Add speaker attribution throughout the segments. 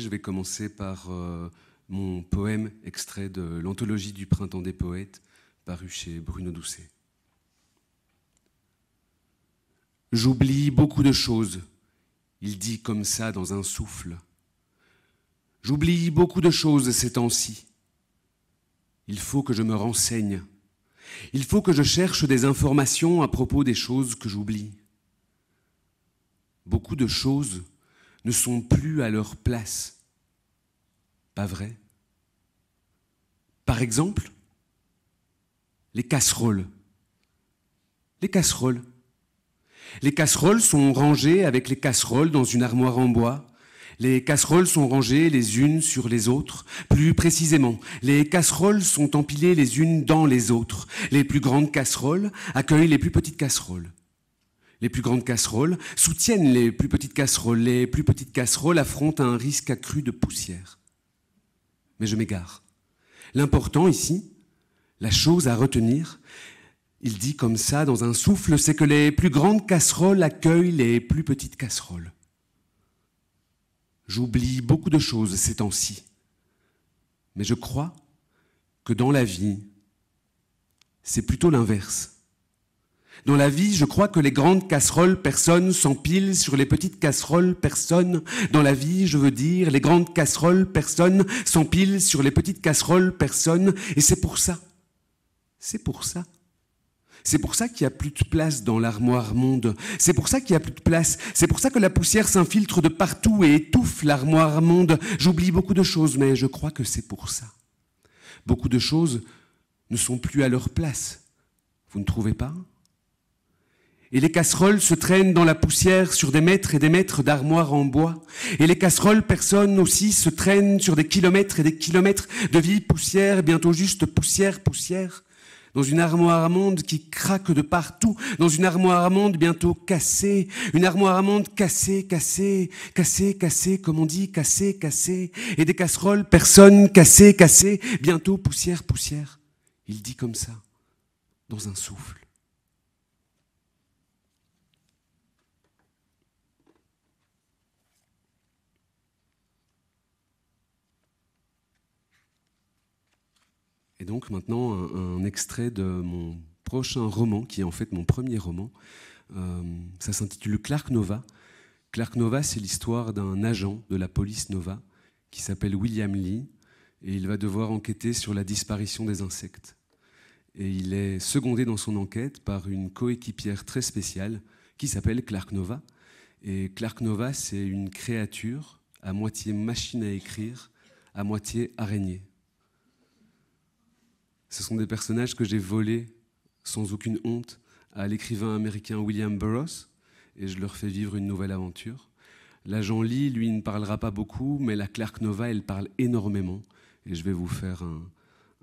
Speaker 1: Je vais commencer par mon poème extrait de l'anthologie du Printemps des poètes, paru chez Bruno Doucet. J'oublie beaucoup de choses, il dit comme ça dans un souffle. J'oublie beaucoup de choses ces temps-ci. Il faut que je me renseigne. Il faut que je cherche des informations à propos des choses que j'oublie. Beaucoup de choses ne sont plus à leur place. Pas vrai? Par exemple, les casseroles. Les casseroles. Les casseroles sont rangées avec les casseroles dans une armoire en bois. Les casseroles sont rangées les unes sur les autres. Plus précisément, les casseroles sont empilées les unes dans les autres. Les plus grandes casseroles accueillent les plus petites casseroles. Les plus grandes casseroles soutiennent les plus petites casseroles. Les plus petites casseroles affrontent un risque accru de poussière. Mais je m'égare. L'important ici, la chose à retenir, il dit comme ça dans un souffle, c'est que les plus grandes casseroles accueillent les plus petites casseroles. J'oublie beaucoup de choses ces temps-ci, mais je crois que dans la vie, c'est plutôt l'inverse. Dans la vie, je crois que les grandes casseroles personnes s'empilent sur les petites casseroles personnes. Dans la vie, je veux dire, les grandes casseroles personnes s'empilent sur les petites casseroles personnes. Et c'est pour ça qu'il n'y a plus de place dans l'armoire monde. C'est pour ça qu'il n'y a plus de place. C'est pour ça que la poussière s'infiltre de partout et étouffe l'armoire monde. J'oublie beaucoup de choses, mais je crois que c'est pour ça. Beaucoup de choses ne sont plus à leur place. Vous ne trouvez pas ? Et les casseroles se traînent dans la poussière sur des mètres et des mètres d'armoires en bois. Et les casseroles personnes aussi se traînent sur des kilomètres et des kilomètres de vieille poussière, bientôt juste poussière, poussière. Dans une armoire à monde qui craque de partout, dans une armoire à monde bientôt cassée, une armoire à monde cassée, cassée, cassée, cassée, comme on dit, cassée, cassée, et des casseroles, personnes, cassées, cassées, bientôt poussière, poussière. Il dit comme ça, dans un souffle. Et donc maintenant, un extrait de mon prochain roman, qui est en fait mon premier roman. Ça s'intitule Clark Nova. Clark Nova, c'est l'histoire d'un agent de la police Nova qui s'appelle William Lee, et il va devoir enquêter sur la disparition des insectes. Et il est secondé dans son enquête par une coéquipière très spéciale qui s'appelle Clark Nova. Et Clark Nova, c'est une créature à moitié machine à écrire, à moitié araignée. Ce sont des personnages que j'ai volés sans aucune honte à l'écrivain américain William Burroughs, et je leur fais vivre une nouvelle aventure. L'agent Lee, lui, ne parlera pas beaucoup, mais la Clark Nova, elle parle énormément, et je vais vous faire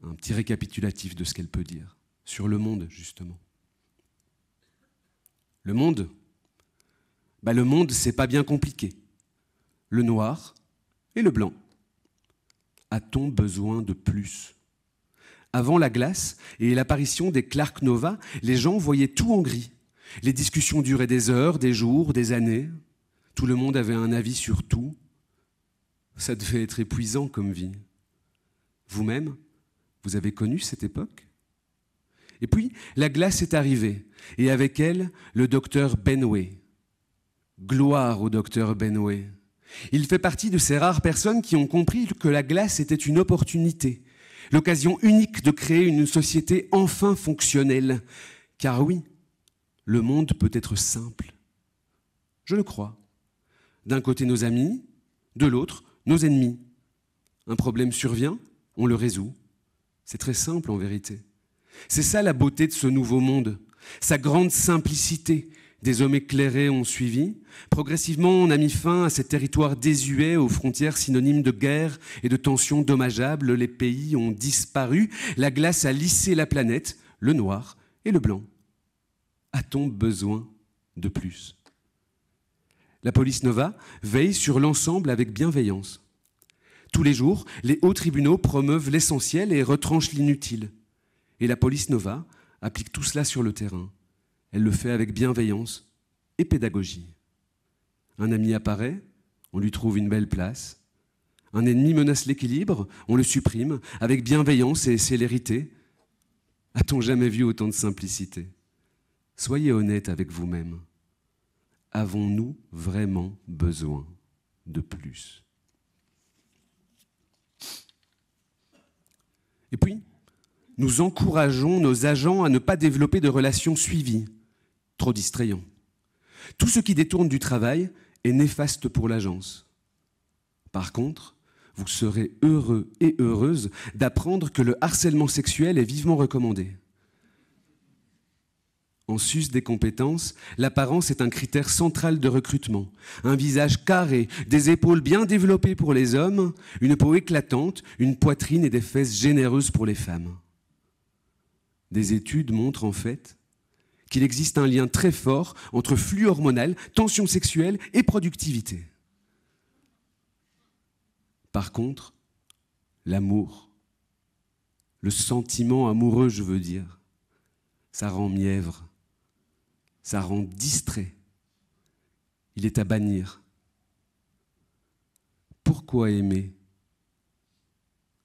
Speaker 1: un petit récapitulatif de ce qu'elle peut dire, sur le monde, justement. Le monde, le monde, c'est pas bien compliqué. Le noir et le blanc. A-t-on besoin de plus ? Avant la glace et l'apparition des Clark Nova, les gens voyaient tout en gris. Les discussions duraient des heures, des jours, des années. Tout le monde avait un avis sur tout. Ça devait être épuisant comme vie. Vous-même, vous avez connu cette époque ? Et puis, la glace est arrivée, et avec elle, le docteur Benway. Gloire au docteur Benway. Il fait partie de ces rares personnes qui ont compris que la glace était une opportunité, l'occasion unique de créer une société enfin fonctionnelle. Car oui, le monde peut être simple. Je le crois. D'un côté nos amis, de l'autre nos ennemis. Un problème survient, on le résout. C'est très simple en vérité. C'est ça la beauté de ce nouveau monde, sa grande simplicité. Des hommes éclairés ont suivi. Progressivement, on a mis fin à ces territoires désuets, aux frontières synonymes de guerre et de tensions dommageables. Les pays ont disparu. La glace a lissé la planète, le noir et le blanc. A-t-on besoin de plus ? La police Nova veille sur l'ensemble avec bienveillance. Tous les jours, les hauts tribunaux promeuvent l'essentiel et retranchent l'inutile. Et la police Nova applique tout cela sur le terrain. Elle le fait avec bienveillance et pédagogie. Un ami apparaît, on lui trouve une belle place. Un ennemi menace l'équilibre, on le supprime, avec bienveillance et célérité. A-t-on jamais vu autant de simplicité? Soyez honnête avec vous-même. Avons-nous vraiment besoin de plus? Et puis, nous encourageons nos agents à ne pas développer de relations suivies, trop distrayants. Tout ce qui détourne du travail est néfaste pour l'agence. Par contre, vous serez heureux et heureuse d'apprendre que le harcèlement sexuel est vivement recommandé. En sus des compétences, l'apparence est un critère central de recrutement. Un visage carré, des épaules bien développées pour les hommes, une peau éclatante, une poitrine et des fesses généreuses pour les femmes. Des études montrent en fait qu'il existe un lien très fort entre flux hormonal, tension sexuelle et productivité. Par contre, l'amour, le sentiment amoureux, je veux dire, ça rend mièvre, ça rend distrait. Il est à bannir. Pourquoi aimer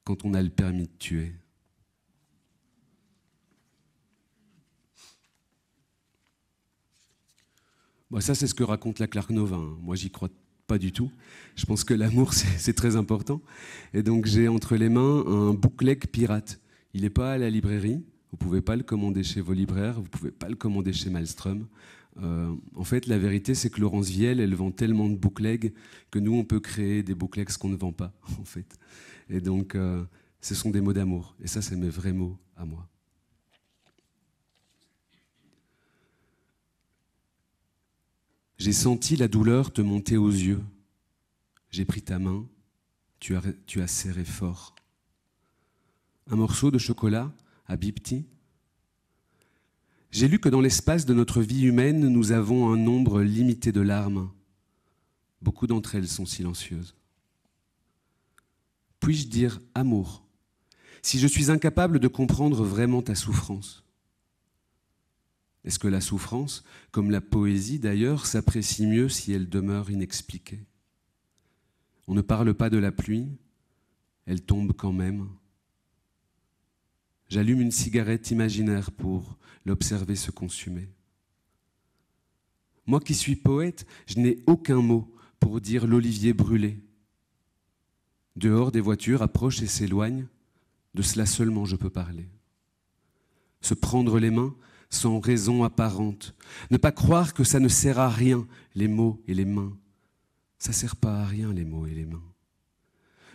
Speaker 1: quand on a le permis de tuer ? Bon, ça, c'est ce que raconte la Clark Nova. Moi, j'y crois pas du tout. Je pense que l'amour, c'est très important. Et donc, j'ai entre les mains un bookleg pirate. Il n'est pas à la librairie. Vous ne pouvez pas le commander chez vos libraires. Vous ne pouvez pas le commander chez Malmström. En fait, la vérité, c'est que Laurence Viel, elle vend tellement de booklegs que nous, on peut créer des booklegs qu'on ne vend pas, en fait. Et donc, ce sont des mots d'amour. Et ça, c'est mes vrais mots à moi. J'ai senti la douleur te monter aux yeux. J'ai pris ta main, tu as serré fort. Un morceau de chocolat, Habibti. J'ai lu que dans l'espace de notre vie humaine, nous avons un nombre limité de larmes. Beaucoup d'entre elles sont silencieuses. Puis-je dire amour, si je suis incapable de comprendre vraiment ta souffrance? Est-ce que la souffrance, comme la poésie d'ailleurs, s'apprécie mieux si elle demeure inexpliquée? On ne parle pas de la pluie, elle tombe quand même. J'allume une cigarette imaginaire pour l'observer se consumer. Moi qui suis poète, je n'ai aucun mot pour dire l'olivier brûlé. Dehors, des voitures approchent et s'éloignent, de cela seulement je peux parler. Se prendre les mains sans raison apparente, ne pas croire que ça ne sert à rien, les mots et les mains. Ça ne sert pas à rien, les mots et les mains.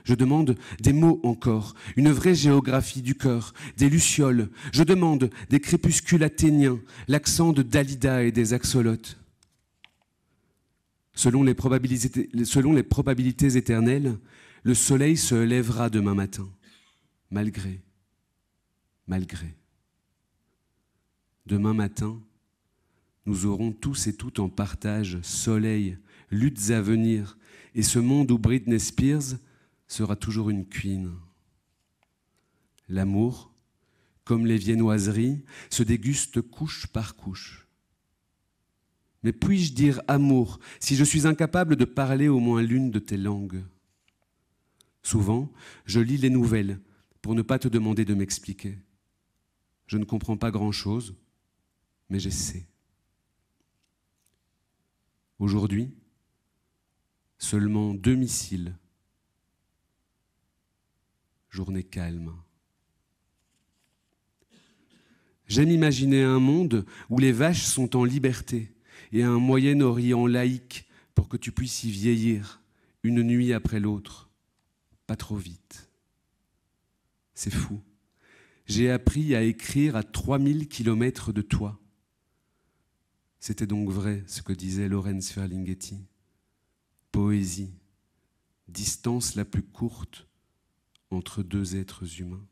Speaker 1: Je demande des mots encore, une vraie géographie du cœur, des lucioles. Je demande des crépuscules athéniens, l'accent de Dalida et des axolotes. Selon les probabilités éternelles, le soleil se lèvera demain matin, malgré. Demain matin, nous aurons tous et toutes en partage soleil, luttes à venir, et ce monde où Britney Spears sera toujours une queen. L'amour, comme les viennoiseries, se déguste couche par couche. Mais puis-je dire amour si je suis incapable de parler au moins l'une de tes langues? Souvent, je lis les nouvelles pour ne pas te demander de m'expliquer. Je ne comprends pas grand-chose, mais j'essaie. Aujourd'hui, seulement 2 missiles. Journée calme. J'aime imaginer un monde où les vaches sont en liberté et un Moyen-Orient laïque pour que tu puisses y vieillir une nuit après l'autre, pas trop vite. C'est fou. J'ai appris à écrire à 3000 kilomètres de toi. C'était donc vrai ce que disait Lorenz Ferlinghetti. Poésie, distance la plus courte entre 2 êtres humains.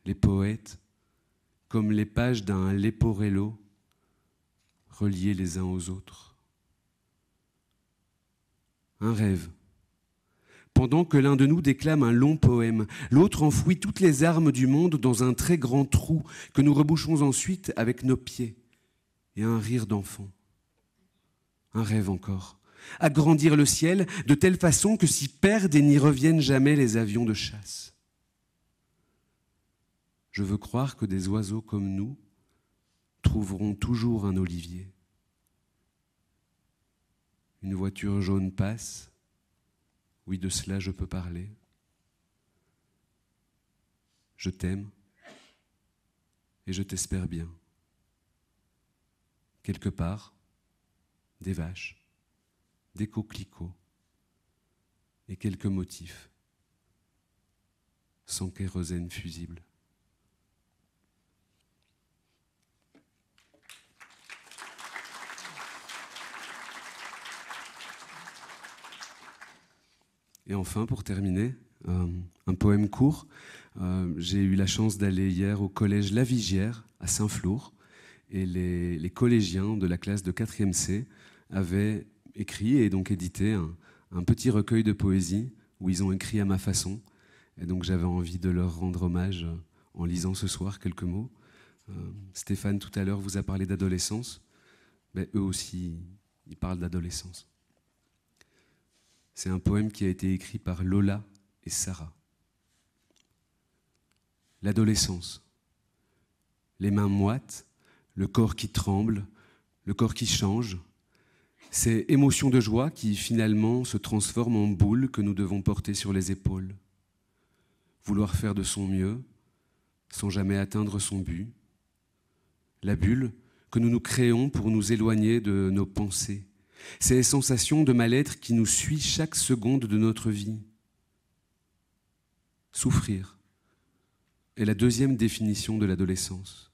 Speaker 1: Les poètes, comme les pages d'un Leporello, reliés les uns aux autres. Un rêve. Pendant que l'un de nous déclame un long poème, l'autre enfouit toutes les armes du monde dans un très grand trou que nous rebouchons ensuite avec nos pieds et un rire d'enfant. Un rêve encore, agrandir le ciel de telle façon que s'y perdent et n'y reviennent jamais les avions de chasse. Je veux croire que des oiseaux comme nous trouveront toujours un olivier. Une voiture jaune passe, oui, de cela je peux parler. Je t'aime et je t'espère bien. Quelque part, des vaches, des coquelicots et quelques motifs sans kérosène fusible. Et enfin, pour terminer, un poème court. J'ai eu la chance d'aller hier au collège La Vigière à Saint-Flour et les collégiens de la classe de 4e C avaient écrit et donc édité un petit recueil de poésie où ils ont écrit à ma façon. Et donc j'avais envie de leur rendre hommage en lisant ce soir quelques mots. Stéphane, tout à l'heure, vous a parlé d'adolescence. Ben, eux aussi, ils parlent d'adolescence. C'est un poème qui a été écrit par Lola et Sarah. L'adolescence. Les mains moites, le corps qui tremble, le corps qui change. Ces émotions de joie qui finalement se transforment en boules que nous devons porter sur les épaules. Vouloir faire de son mieux sans jamais atteindre son but. La bulle que nous nous créons pour nous éloigner de nos pensées. Ces sensations de mal-être qui nous suivent chaque seconde de notre vie. Souffrir est la deuxième définition de l'adolescence.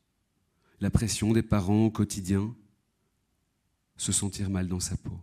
Speaker 1: La pression des parents au quotidien, se sentir mal dans sa peau.